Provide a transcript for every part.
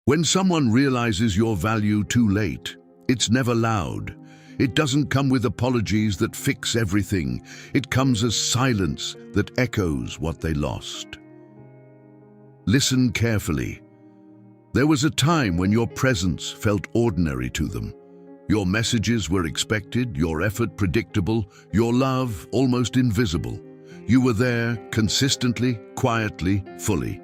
When someone realizes your value too late, it's never loud. It doesn't come with apologies that fix everything. It comes as silence that echoes what they lost. Listen carefully. There was a time when your presence felt ordinary to them. Your messages were expected, your effort predictable, your love almost invisible. You were there consistently, quietly, fully.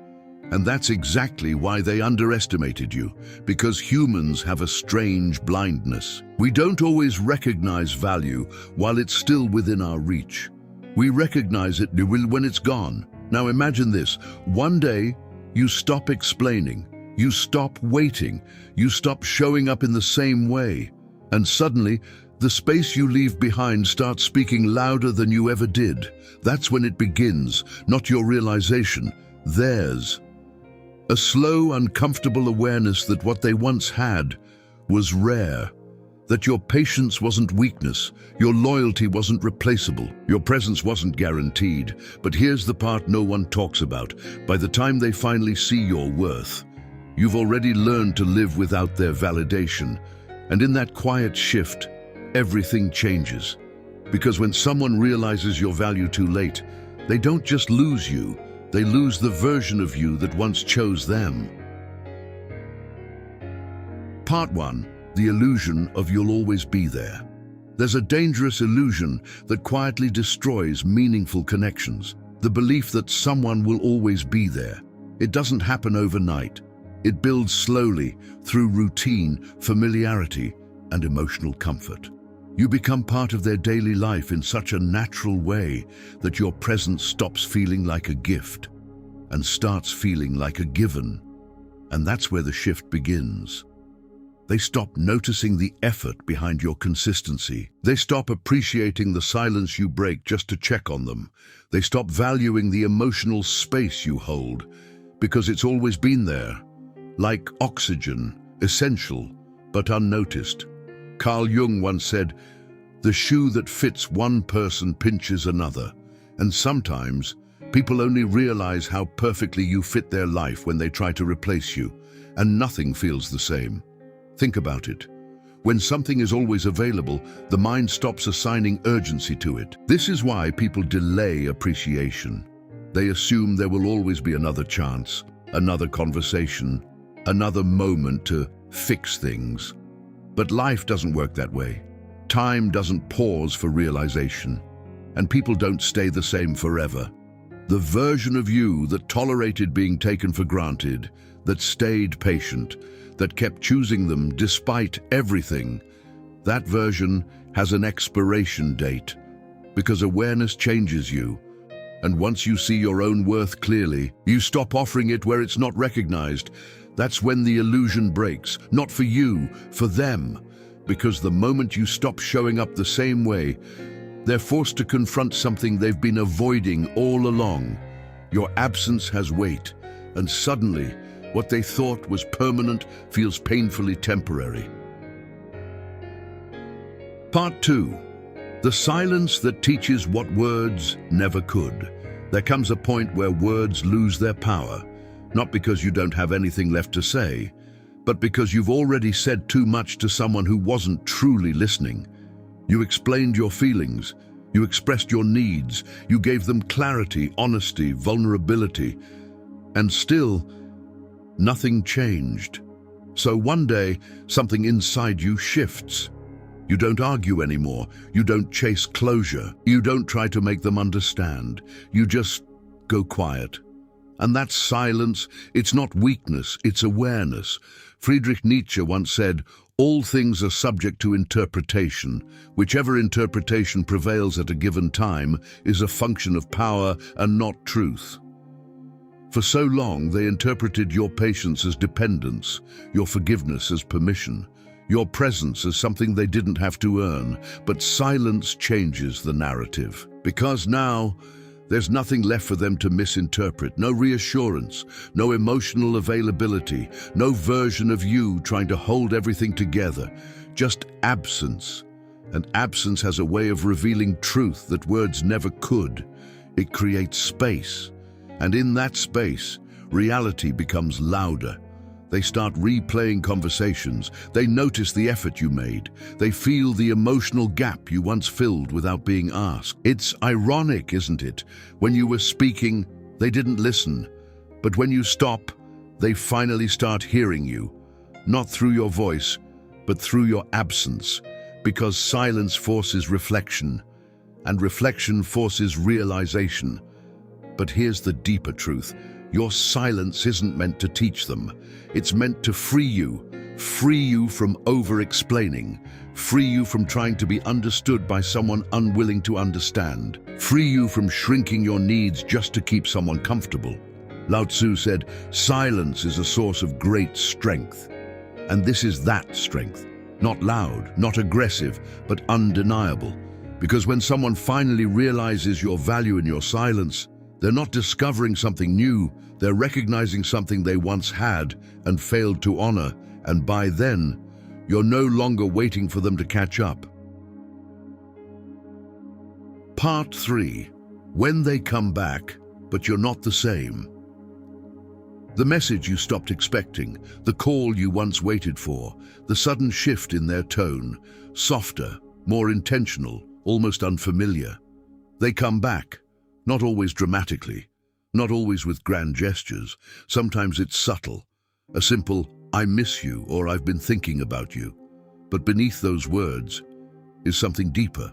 And that's exactly why they underestimated you, because humans have a strange blindness. We don't always recognize value while it's still within our reach. We recognize it when it's gone. Now imagine this. One day, you stop explaining, you stop waiting, you stop showing up in the same way, and suddenly, the space you leave behind starts speaking louder than you ever did. That's when it begins, not your realization, theirs. A slow, uncomfortable awareness that what they once had was rare, that your patience wasn't weakness, your loyalty wasn't replaceable, your presence wasn't guaranteed. But here's the part no one talks about. By the time they finally see your worth, you've already learned to live without their validation. And in that quiet shift, everything changes. Because when someone realizes your value too late, they don't just lose you, they lose the version of you that once chose them. Part 1. The illusion of you'll always be there. There's a dangerous illusion that quietly destroys meaningful connections. The belief that someone will always be there. It doesn't happen overnight. It builds slowly through routine, familiarity, and emotional comfort. You become part of their daily life in such a natural way that your presence stops feeling like a gift and starts feeling like a given. And that's where the shift begins. They stop noticing the effort behind your consistency. They stop appreciating the silence you break just to check on them. They stop valuing the emotional space you hold because it's always been there, like oxygen, essential but unnoticed. Carl Jung once said, "The shoe that fits one person pinches another." And sometimes, people only realize how perfectly you fit their life when they try to replace you, and nothing feels the same. Think about it. When something is always available, the mind stops assigning urgency to it. This is why people delay appreciation. They assume there will always be another chance, another conversation, another moment to fix things. But life doesn't work that way. Time doesn't pause for realization, and people don't stay the same forever. The version of you that tolerated being taken for granted, that stayed patient, that kept choosing them despite everything, that version has an expiration date, because awareness changes you. And once you see your own worth clearly, you stop offering it where it's not recognized. That's when the illusion breaks, not for you, for them. Because the moment you stop showing up the same way, they're forced to confront something they've been avoiding all along. Your absence has weight, and suddenly, what they thought was permanent feels painfully temporary. Part 2. The silence that teaches what words never could. There comes a point where words lose their power, not because you don't have anything left to say, but because you've already said too much to someone who wasn't truly listening. You explained your feelings, you expressed your needs, you gave them clarity, honesty, vulnerability, and still, nothing changed. So one day, something inside you shifts. You don't argue anymore, you don't chase closure, you don't try to make them understand, you just go quiet. And that silence, it's not weakness, it's awareness. Friedrich Nietzsche once said, "All things are subject to interpretation. Whichever interpretation prevails at a given time is a function of power and not truth." For so long, they interpreted your patience as dependence, your forgiveness as permission, your presence as something they didn't have to earn. But silence changes the narrative. Because now, there's nothing left for them to misinterpret, no reassurance, no emotional availability, no version of you trying to hold everything together, just absence. And absence has a way of revealing truth that words never could. It creates space, and in that space, reality becomes louder. They start replaying conversations. They notice the effort you made. They feel the emotional gap you once filled without being asked. It's ironic, isn't it? When you were speaking, they didn't listen. But when you stop, they finally start hearing you. Not through your voice, but through your absence. Because silence forces reflection, and reflection forces realization. But here's the deeper truth. Your silence isn't meant to teach them. It's meant to free you from over-explaining, free you from trying to be understood by someone unwilling to understand, free you from shrinking your needs just to keep someone comfortable. Lao Tzu said, silence is a source of great strength. And this is that strength. Not loud, not aggressive, but undeniable. Because when someone finally realizes your value in your silence, they're not discovering something new, they're recognizing something they once had and failed to honor, and by then, you're no longer waiting for them to catch up. Part 3. When they come back, but you're not the same. The message you stopped expecting, the call you once waited for, the sudden shift in their tone, softer, more intentional, almost unfamiliar. They come back. Not always dramatically, not always with grand gestures. Sometimes it's subtle, a simple, I miss you, or I've been thinking about you. But beneath those words is something deeper,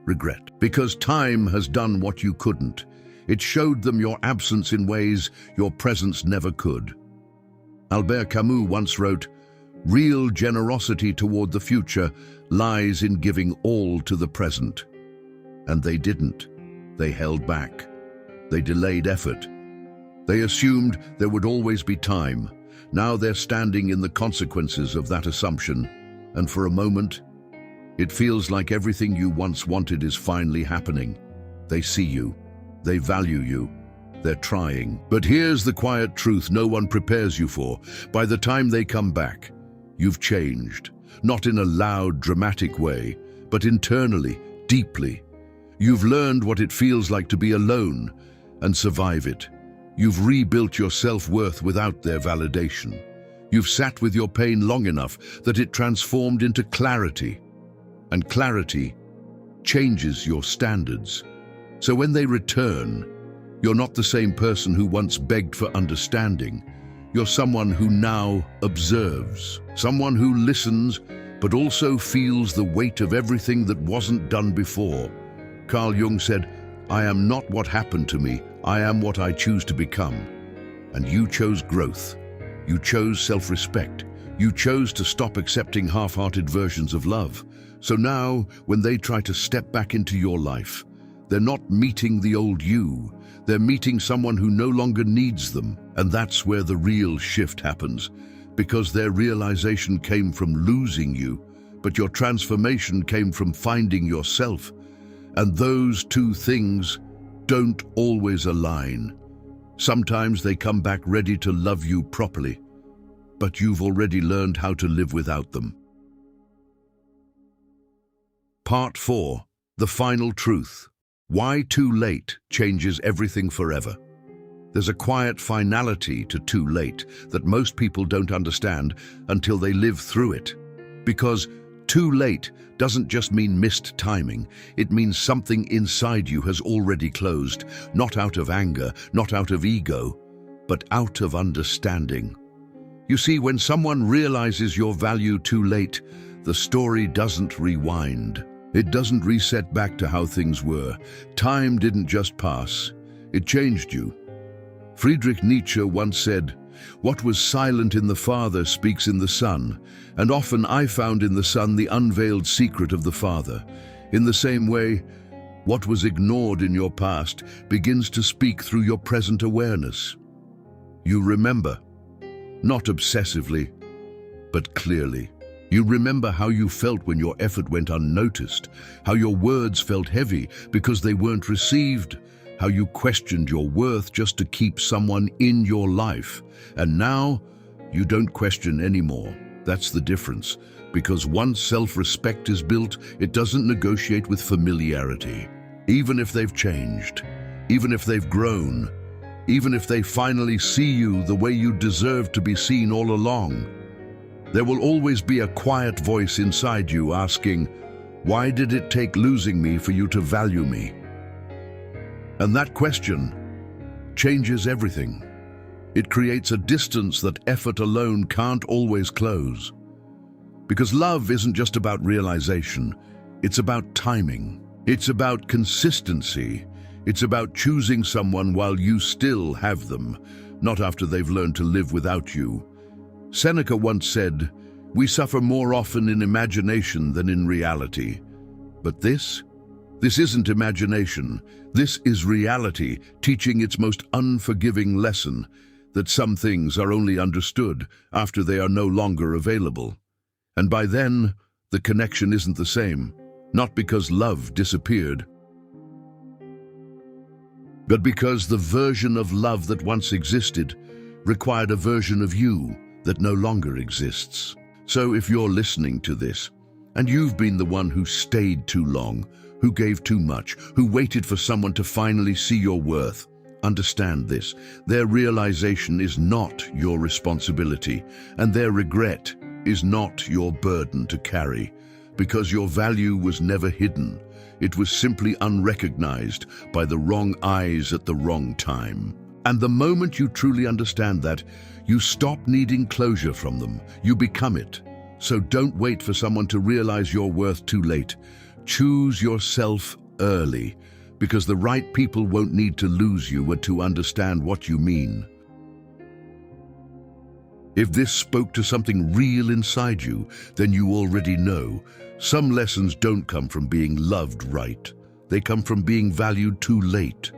regret. Because time has done what you couldn't. It showed them your absence in ways your presence never could. Albert Camus once wrote, real generosity toward the future lies in giving all to the present. And they didn't. They held back. They delayed effort. They assumed there would always be time. Now they're standing in the consequences of that assumption. And for a moment, it feels like everything you once wanted is finally happening. They see you. They value you. They're trying. But here's the quiet truth no one prepares you for. By the time they come back, you've changed. Not in a loud, dramatic way, but internally, deeply. You've learned what it feels like to be alone and survive it. You've rebuilt your self-worth without their validation. You've sat with your pain long enough that it transformed into clarity. And clarity changes your standards. So when they return, you're not the same person who once begged for understanding. You're someone who now observes, someone who listens, but also feels the weight of everything that wasn't done before. Carl Jung said, I am not what happened to me, I am what I choose to become. And you chose growth. You chose self-respect. You chose to stop accepting half-hearted versions of love. So now, when they try to step back into your life, they're not meeting the old you. They're meeting someone who no longer needs them. And that's where the real shift happens. Because their realization came from losing you, but your transformation came from finding yourself. And those two things don't always align. Sometimes they come back ready to love you properly, but you've already learned how to live without them. Part 4. The final truth. Why too late changes everything forever. There's a quiet finality to too late that most people don't understand until they live through it. Because too late doesn't just mean missed timing, it means something inside you has already closed, not out of anger, not out of ego, but out of understanding. You see, when someone realizes your value too late, the story doesn't rewind. It doesn't reset back to how things were. Time didn't just pass, it changed you. Friedrich Nietzsche once said, what was silent in the Father speaks in the Son, and often I found in the Son the unveiled secret of the Father. In the same way, what was ignored in your past begins to speak through your present awareness. You remember, not obsessively, but clearly. You remember how you felt when your effort went unnoticed, how your words felt heavy because they weren't received, how you questioned your worth just to keep someone in your life. And now, you don't question anymore. That's the difference. Because once self-respect is built, it doesn't negotiate with familiarity. Even if they've changed, even if they've grown, even if they finally see you the way you deserve to be seen all along. There will always be a quiet voice inside you asking, why did it take losing me for you to value me? And that question changes everything. It creates a distance that effort alone can't always close. Because love isn't just about realization, it's about timing. It's about consistency. It's about choosing someone while you still have them, not after they've learned to live without you. Seneca once said, "We suffer more often in imagination than in reality." But this isn't imagination. This is reality, teaching its most unforgiving lesson, that some things are only understood after they are no longer available. And by then, the connection isn't the same, not because love disappeared, but because the version of love that once existed required a version of you that no longer exists. So if you're listening to this, and you've been the one who stayed too long, who gave too much, who waited for someone to finally see your worth, understand this: their realization is not your responsibility, and their regret is not your burden to carry, because your value was never hidden. It was simply unrecognized by the wrong eyes at the wrong time. And the moment you truly understand that, you stop needing closure from them. You become it. So don't wait for someone to realize your worth too late. Choose yourself early, because the right people won't need to lose you to understand what you mean. If this spoke to something real inside you, then you already know. Some lessons don't come from being loved right. They come from being valued too late.